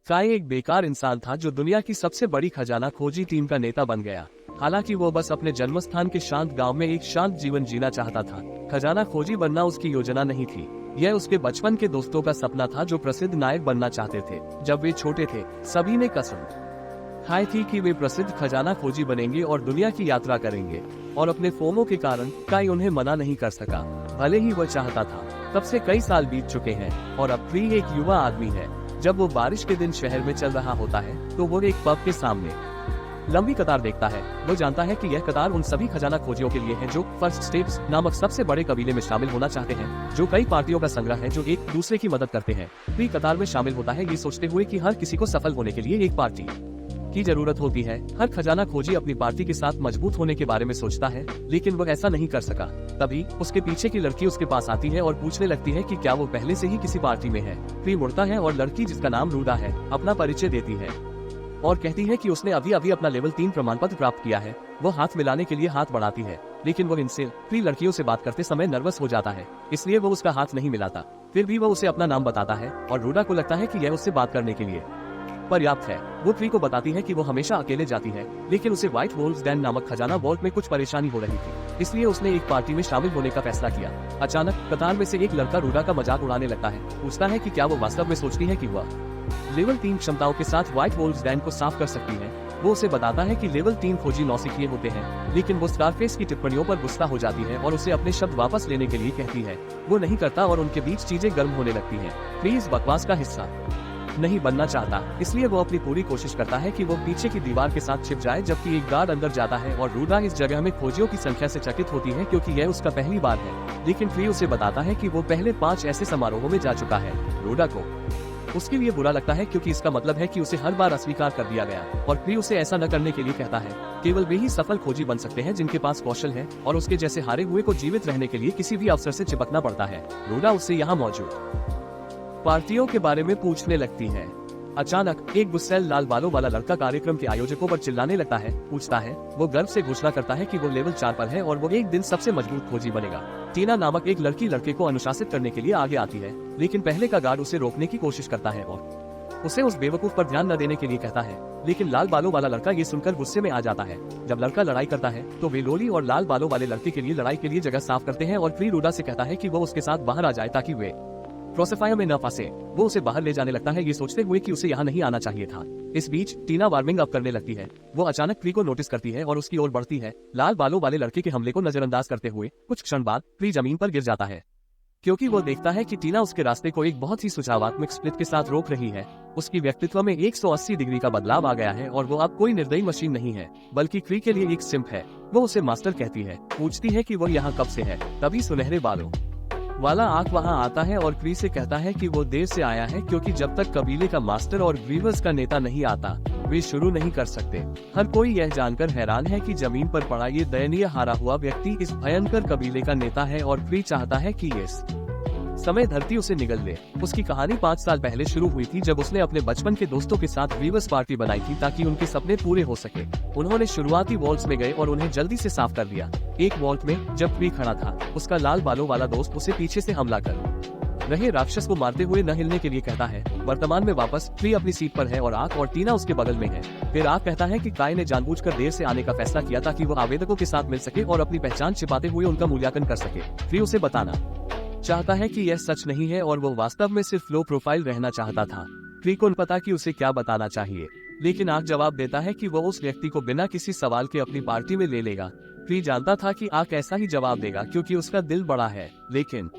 काई एक बेकार इंसान था जो दुनिया की सबसे बड़ी खजाना खोजी टीम का नेता बन गया। हालांकि वो बस अपने जन्मस्थान के शांत गांव में एक शांत जीवन जीना चाहता था। खजाना खोजी बनना उसकी योजना नहीं थी, यह उसके बचपन के दोस्तों का सपना था जो प्रसिद्ध नायक बनना चाहते थे। जब वे छोटे थे सभी ने कसम खाई थी कि वे प्रसिद्ध खजाना खोजी बनेंगे और दुनिया की यात्रा करेंगे, और अपने फोमो के कारण काई उन्हें मना नहीं कर सका, भले ही वह चाहता था। तब से कई साल बीत चुके हैं और अब फ्री एक युवा आदमी है। जब वो बारिश के दिन शहर में चल रहा होता है तो वो एक पब के सामने लंबी कतार देखता है। वो जानता है कि यह कतार उन सभी खजाना खोजियों के लिए है जो फर्स्ट स्टेप्स नामक सबसे बड़े कबीले में शामिल होना चाहते हैं, जो कई पार्टियों का संग्रह है जो एक दूसरे की मदद करते हैं। फ्री कतार में शामिल होता है ये सोचते हुए कि हर किसी को सफल होने के लिए एक पार्टी की जरूरत होती है। हर खजाना खोजी अपनी पार्टी के साथ मजबूत होने के बारे में सोचता है, लेकिन वह ऐसा नहीं कर सका। तभी उसके पीछे की लड़की उसके पास आती है और पूछने लगती है कि क्या वो पहले से ही किसी पार्टी में है। फ्री मुड़ता है और लड़की, जिसका नाम रूडा है, अपना परिचय देती है और कहती है कि उसने अभी अभी अपना लेवल 3 प्रमाण पत्र प्राप्त किया है। वो हाथ मिलाने के लिए हाथ बढ़ाती है, लेकिन वो इनसे फ्री लड़कियों से बात करते समय नर्वस हो जाता है, इसलिए वो उसका हाथ नहीं मिलाता। फिर भी वो उसे अपना नाम बताता है और रूडा को लगता है कि यह उससे बात करने के लिए पर्याप्त है। वो फ्री को बताती है कि वो हमेशा अकेले जाती है, लेकिन उसे व्हाइट वोल्व्स डैन नामक खजाना वॉल्ट में कुछ परेशानी हो रही थी, इसलिए उसने एक पार्टी में शामिल होने का फैसला किया। अचानक कतार में से एक लड़का रूडा का मजाक उड़ाने लगता है, पूछता है कि क्या वो वास्तव में सोचती है कि वह लेवल 3 क्षमताओं के साथ व्हाइट वोल्व्स डैन को साफ कर सकती है। वो उसे बताता है कि लेवल 3 खोजी नौसिखिए होते हैं, लेकिन वो स्कारफेस की टिप्पणियों पर गुस्सा हो जाती है और उसे अपने शब्द वापस लेने के लिए कहती है। वो नहीं करता और उनके बीच चीजें गर्म होने लगती हैं। प्लीज बकवास का हिस्सा नहीं बनना चाहता, इसलिए वो अपनी पूरी कोशिश करता है कि वो पीछे की दीवार के साथ छिप जाए, जबकि एक गार्ड अंदर जाता है और रूडा इस जगह में खोजियों की संख्या से चकित होती है क्योंकि यह उसका पहली बार है। लेकिन फ्री उसे बताता है कि वो पहले 5 ऐसे समारोहों में जा चुका है। रूडा को उसके लिए बुरा लगता है क्योंकि इसका मतलब है कि उसे हर बार अस्वीकार कर दिया गया, और फ्री उसे ऐसा न करने के लिए कहता है केवल वे ही सफल खोजी बन सकते हैं जिनके पास कौशल है, और उसके जैसे हारे हुए को जीवित रहने के लिए किसी भी अवसर से चिपकना पड़ता है। रूडा उससे यहाँ मौजूद पार्टियों के बारे में पूछने लगती है। अचानक एक गुस्सैल लाल बालों वाला लड़का कार्यक्रम के आयोजकों पर चिल्लाने लगता है, पूछता है। वो गर्व से घोषणा करता है कि वो लेवल 4 पर है और वो एक दिन सबसे मजबूत खोजी बनेगा। टीना नामक एक लड़की लड़के को अनुशासित करने के लिए आगे आती है, लेकिन पहले का गार्ड उसे रोकने की कोशिश करता है और उसे उस बेवकूफ पर ध्यान न देने के लिए कहता है। लेकिन लाल बालों वाला लड़का ये सुनकर गुस्से में आ जाता है। जब लड़का लड़ाई करता है तो वे लोली और लाल बालों वाले लड़के के लिए लड़ाई के लिए जगह साफ करते हैं और फ्री रूडा से कहता है कि वो उसके साथ बाहर आ जाए ताकि वे क्रॉसफायर में न फंसे। वो उसे बाहर ले जाने लगता है, ये सोचते हुए कि उसे यहाँ नहीं आना चाहिए था। इस बीच टीना वार्मिंग अप करने लगती है। वो अचानक फ्री को नोटिस करती है और उसकी ओर बढ़ती है। लाल बालों वाले लड़के के हमले को नजरअंदाज करते हुए कुछ क्षण बाद फ्री जमीन पर गिर जाता है, क्योंकि वो देखता है कि टीना उसके रास्ते को एक बहुत ही सुझावात्मक स्प्लिट के साथ रोक रही है। उसकी व्यक्तित्व में 180 डिग्री का बदलाव आ गया है और वो अब कोई निर्दयी मशीन नहीं है, बल्कि फ्री के लिए एक सिंप है। वो उसे मास्टर कहती है, पूछती है कि वो यहाँ कब से है। तभी सुनहरे बालों वाला आंख वहां आता है और फ्री से कहता है कि वो देर से आया है क्योंकि जब तक कबीले का मास्टर और ग्रीवर्स का नेता नहीं आता वे शुरू नहीं कर सकते। हर कोई यह जानकर हैरान है कि जमीन पर पड़ा ये दयनीय हारा हुआ व्यक्ति इस भयंकर कबीले का नेता है और फ्री चाहता है कि इस समय धरती उसे निगल ले। उसकी कहानी 5 साल पहले शुरू हुई थी जब उसने अपने बचपन के दोस्तों के साथ ग्रीवर्स पार्टी बनाई थी ताकि उनके सपने पूरे हो सके। उन्होंने शुरुआती वॉल्ट्स में गए और उन्हें जल्दी से साफ कर दिया। एक वॉल्ट में जब फ्री खड़ा था, उसका लाल बालों वाला दोस्त उसे पीछे से हमला कर रहे राक्षस को मारते हुए न हिलने के लिए कहता है। वर्तमान में वापस फ्री अपनी सीट पर है और आक और टीना उसके बगल में है। फिर आक कहता है कि काई ने जानबूझकर देर से आने का फैसला किया ताकि वो आवेदकों के साथ मिल सके और अपनी पहचान छिपाते हुए उनका मूल्यांकन कर सके। फ्री उसे बताना चाहता है कि यह सच नहीं है और वो वास्तव में सिर्फ लो प्रोफाइल रहना चाहता था। फ्री को पता कि उसे क्या बताना चाहिए, लेकिन आक जवाब देता है कि वो उस व्यक्ति को बिना किसी सवाल के अपनी पार्टी में ले लेगा। फ्री जानता था कि आक ऐसा ही जवाब देगा क्योंकि उसका दिल बड़ा है, लेकिन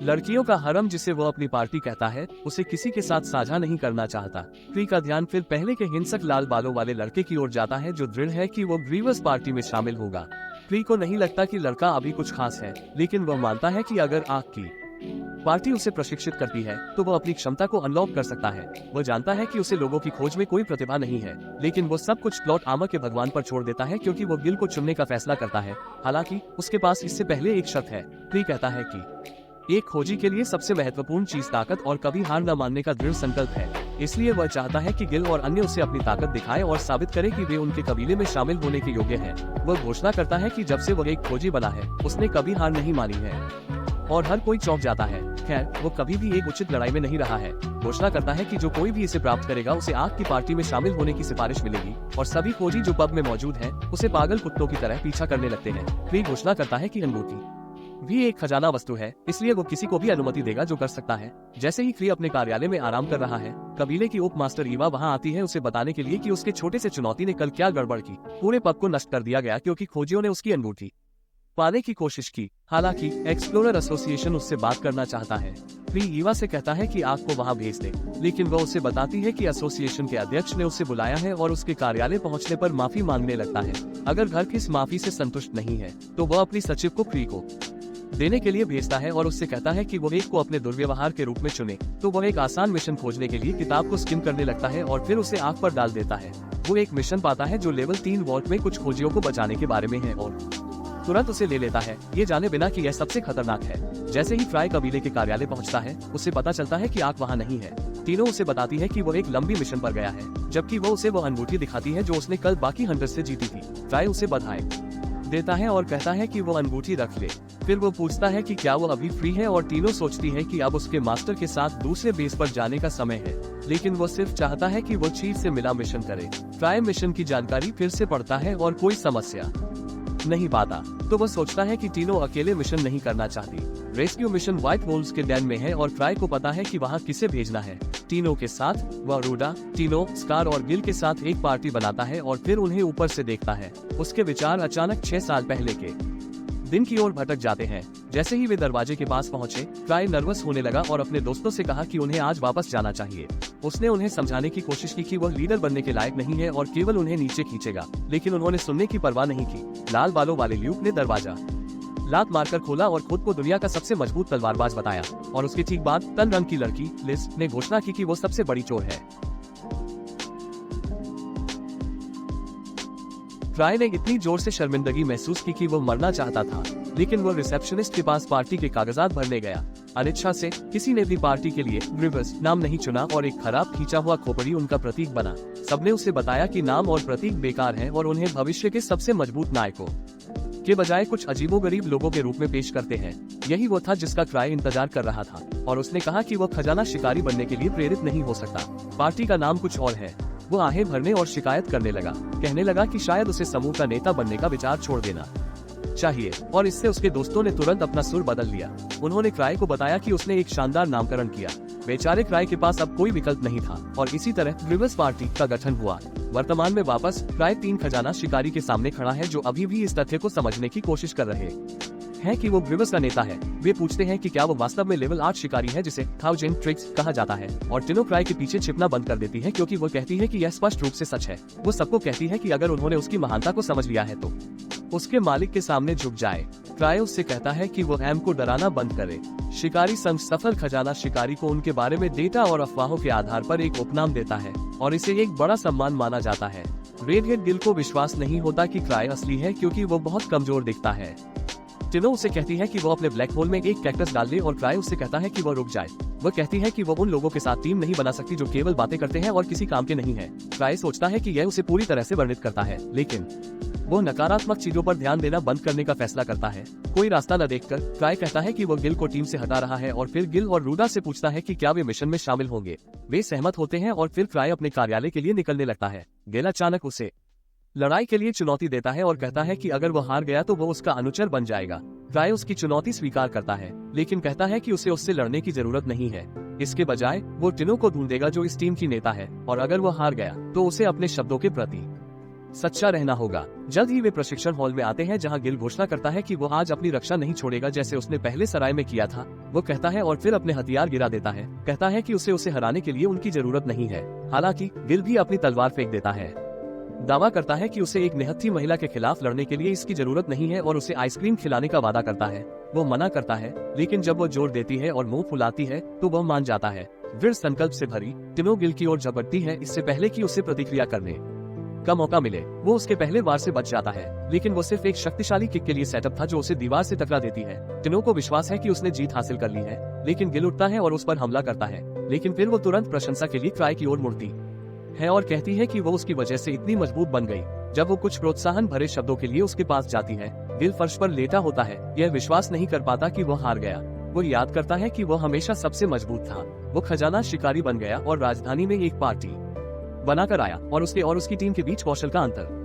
लड़कियों का हरम जिसे वो अपनी पार्टी कहता है उसे किसी के साथ साझा नहीं करना चाहता। फ्री का ध्यान फिर पहले के हिंसक लाल बालों वाले लड़के की ओर जाता है जो दृढ़ है कि वो ग्रीवर्स पार्टी में शामिल होगा। फ्री को नहीं लगता कि लड़का अभी कुछ खास है, लेकिन वह मानता है कि अगर आग की पार्टी उसे प्रशिक्षित करती है तो वो अपनी क्षमता को अनलॉक कर सकता है। वो जानता है कि उसे लोगों की खोज में कोई प्रतिभा नहीं है, लेकिन वो सब कुछ प्लॉट आर्मर के भगवान पर छोड़ देता है क्योंकि वो गिल को चुनने का फैसला करता है। हालांकि उसके पास इससे पहले एक शर्त है। फ्री कहता है कि एक खोजी के लिए सबसे महत्वपूर्ण चीज ताकत और कभी हार न मानने का दृढ़ संकल्प है। इसलिए वह चाहता है कि गिल और अन्य उसे अपनी ताकत दिखाएं और साबित करें कि वे उनके कबीले में शामिल होने के योग्य हैं। वह घोषणा करता है कि जब से वह एक खोजी बना है उसने कभी हार नहीं मानी है और हर कोई चौंक जाता है। खैर, वो कभी भी एक उचित लड़ाई में नहीं रहा है। घोषणा करता है कि जो कोई भी इसे प्राप्त करेगा उसे आग की पार्टी में शामिल होने की सिफारिश मिलेगी और सभी खोजी जो पब में मौजूद हैं, उसे पागल कुत्तों की तरह पीछा करने लगते हैं। क्री घोषणा करता है कि अंगूठी भी एक खजाना वस्तु है, इसलिए वो किसी को भी अनुमति देगा जो कर सकता है। जैसे ही क्री अपने कार्यालय में आराम कर रहा है, कबीले की उप मास्टर ईवा वहाँ आती है उसे बताने के लिए कि उसके छोटे से चुनौती ने कल क्या गड़बड़ की। पूरे पब को नष्ट कर दिया गया क्योंकि खोजियों ने उसकी अंगूठी पाने की कोशिश की। हालांकि एक्सप्लोरर एसोसिएशन उससे बात करना चाहता है। क्री ईवा से कहता है कि आग को वहां भेज दे, लेकिन वह उसे बताती है कि एसोसिएशन के अध्यक्ष ने उसे बुलाया है और उसके कार्यालय पहुंचने पर माफी मांगने लगता है। अगर घर की इस माफी से संतुष्ट नहीं है तो वह अपनी सचिव को क्री को देने के लिए भेजता है और उससे कहता है कि वो एक को अपने दुर्व्यवहार के रूप में चुने। तो वह एक आसान मिशन खोजने के लिए किताब को स्किम करने लगता है और फिर उसे आग पर डाल देता है। वो एक मिशन पाता है जो लेवल 3 वॉल्ट में कुछ खोजियों को बचाने के बारे में है और तुरंत उसे ले लेता है, ये जाने बिना कि यह सबसे खतरनाक है। जैसे ही फ्राई कबीले के कार्यालय पहुंचता है, उसे पता चलता है कि आग वहां नहीं है। तीनों उसे बताती है कि वो एक लंबी मिशन पर गया है, जबकि वो उसे वो अंगूठी दिखाती है जो उसने कल बाकी हंटर से जीती थी। फ्राई उसे बधाई देता है और कहता है कि वो अंगूठी रख ले। फिर वो पूछता है कि क्या वो अभी फ्री है और तीनों सोचती है कि अब उसके मास्टर के साथ दूसरे बेस पर जाने का समय है, लेकिन वो सिर्फ चाहता है कि वो चीफ से मिला मिशन करे। फ्राई मिशन की जानकारी फिर से पढ़ता है और कोई समस्या नहीं पाता, तो वो सोचता है कि तीनों अकेले मिशन नहीं करना चाहती। रेस्क्यू मिशन व्हाइट वोल्स के डैन में है और फ्राई को पता है कि वहाँ किसे भेजना है। तीनों के साथ वह रूडा, टीनो, स्कार और गिल के साथ एक पार्टी बनाता है और फिर उन्हें ऊपर से देखता है। उसके विचार अचानक 6 साल पहले के दिन की ओर भटक जाते हैं। जैसे ही वे दरवाजे के पास पहुंचे, फ्राई नर्वस होने लगा और अपने दोस्तों से कहा कि उन्हें आज वापस जाना चाहिए। उसने उन्हें समझाने की कोशिश की कि वह लीडर बनने के लायक नहीं है और केवल उन्हें नीचे खींचेगा, लेकिन उन्होंने सुनने की परवाह नहीं की। लाल बालों वाले ल्यूक ने दरवाजा लात मारकर खोला और खुद को दुनिया का सबसे मजबूत तलवारबाज बताया और उसके ठीक बाद तन रंग की लड़की लिज ने घोषणा की कि वो सबसे बड़ी चोर है। फ्राई ने इतनी जोर से शर्मिंदगी महसूस की कि वो मरना चाहता था, लेकिन वो रिसेप्शनिस्ट के पास पार्टी के कागजात भरने गया। अनिच्छा से किसी ने भी पार्टी के लिए ग्रिवर्स नाम नहीं चुना और एक खराब खींचा हुआ खोपड़ी उनका प्रतीक बना। सबने उसे बताया कि नाम और प्रतीक बेकार हैं और उन्हें भविष्य के सबसे मजबूत नायकों के बजाय कुछ अजीबोगरीब लोगों के रूप में पेश करते हैं। यही वो था जिसका फ्राई इंतजार कर रहा था और उसने कहा कि वो खजाना शिकारी बनने के लिए प्रेरित नहीं हो सकता। पार्टी का नाम कुछ और है। वो आहें भरने और शिकायत करने लगा, कहने लगा कि शायद उसे समूह का नेता बनने का विचार छोड़ देना चाहिए और इससे उसके दोस्तों ने तुरंत अपना सुर बदल लिया। उन्होंने क्राई को बताया कि उसने एक शानदार नामकरण किया। बेचारे क्राई के पास अब कोई विकल्प नहीं था और इसी तरह ग्रिवर्स पार्टी का गठन हुआ। वर्तमान में वापस क्राई 3 खजाना शिकारी के सामने खड़ा है जो अभी भी इस तथ्य को समझने की कोशिश कर रहे हैं कि वो ग्रिवर्स का नेता है। वे पूछते हैं कि क्या वो वास्तव में लेवल 8 शिकारी है जिसे थाउजेंड ट्रिक्स कहा जाता है, और टिनो क्राई के पीछे छिपना बंद कर देती है क्योंकि वो कहती है कि यह स्पष्ट रूप से सच है। वो सबको कहती है कि अगर उन्होंने उसकी महानता को समझ लिया है तो उसके मालिक के सामने झुक जाए। क्राई उससे कहता है कि वो एम को डराना बंद करे। शिकारी संघ सफल खजाना शिकारी को उनके बारे में डेटा और अफवाहों के आधार पर एक उपनाम देता है और इसे एक बड़ा सम्मान माना जाता है। रेडहेड गिल को विश्वास नहीं होता कि क्राई असली है क्योंकि वो बहुत कमजोर दिखता है। टिनो उसे कहती है कि वो अपने ब्लैक होल में एक कैक्टस डाल दे और क्राई उससे कहता है कि वो रुक जाए। वो कहती है कि वो उन लोगों के साथ टीम नहीं बना सकती जो केवल बातें करते हैं और किसी काम के नहीं है। क्राई सोचता है कि यह उसे पूरी तरह से वर्णित करता है, लेकिन वो नकारात्मक चीजों पर ध्यान देना बंद करने का फैसला करता है। कोई रास्ता न देखकर क्राई कहता है कि वो गिल को टीम से हटा रहा है और फिर गिल और रूडा से पूछता है कि क्या वे मिशन में शामिल होंगे। वे सहमत होते हैं और फिर क्राई अपने कार्यालय के लिए निकलने लगता है। गिल अचानक उसे लड़ाई के लिए चुनौती देता है और कहता है कि अगर वो हार गया तो वो उसका अनुचर बन जाएगा। क्राई उसकी चुनौती स्वीकार करता है, लेकिन कहता है कि उसे उससे लड़ने की जरूरत नहीं है। इसके बजाय वो टिनो को ढूंढेगा जो इस टीम की नेता है, और अगर वो हार गया तो उसे अपने शब्दों के प्रति सच्चा रहना होगा। जल्द ही वे प्रशिक्षण हॉल में आते हैं जहां गिल घोषणा करता है कि वो आज अपनी रक्षा नहीं छोड़ेगा जैसे उसने पहले सराय में किया था। वो कहता है और फिर अपने हथियार गिरा देता है। कहता है कि उसे हराने के लिए उनकी जरूरत नहीं है। हालांकि गिल भी अपनी तलवार फेंक देता है। दावा करता है कि उसे एक निहत्थी महिला के खिलाफ लड़ने के लिए इसकी जरूरत नहीं है और उसे आइसक्रीम खिलाने का वादा करता है। वो मना करता है, लेकिन जब वो जोर देती है और मुंह फुलाती है तो वह मान जाता है। दृढ़ संकल्प से भरी टिनो गिल की ओर झपटती है इससे पहले कि उसे प्रतिक्रिया करने का मौका मिले। वो उसके पहले वार से बच जाता है, लेकिन वो सिर्फ एक शक्तिशाली किक के लिए सेटअप था जो उसे दीवार से टकरा देती है। टिनो को विश्वास है कि उसने जीत हासिल कर ली है, लेकिन गिल उठता है और उस पर हमला करता है। लेकिन फिर वो तुरंत प्रशंसा के लिए क्राई की ओर मुड़ती है और कहती है कि वो उसकी वजह से इतनी मजबूत बन गई। जब वो कुछ प्रोत्साहन भरे शब्दों के लिए उसके पास जाती है, गिल फर्श पर लेटा होता है, यह विश्वास नहीं कर पाता कि वो हार गया। वो याद करता है कि वो हमेशा सबसे मजबूत था। वो खजाना शिकारी बन गया और राजधानी में एक पार्टी बनाकर आया और उसके और उसकी टीम के बीच कौशल का अंतर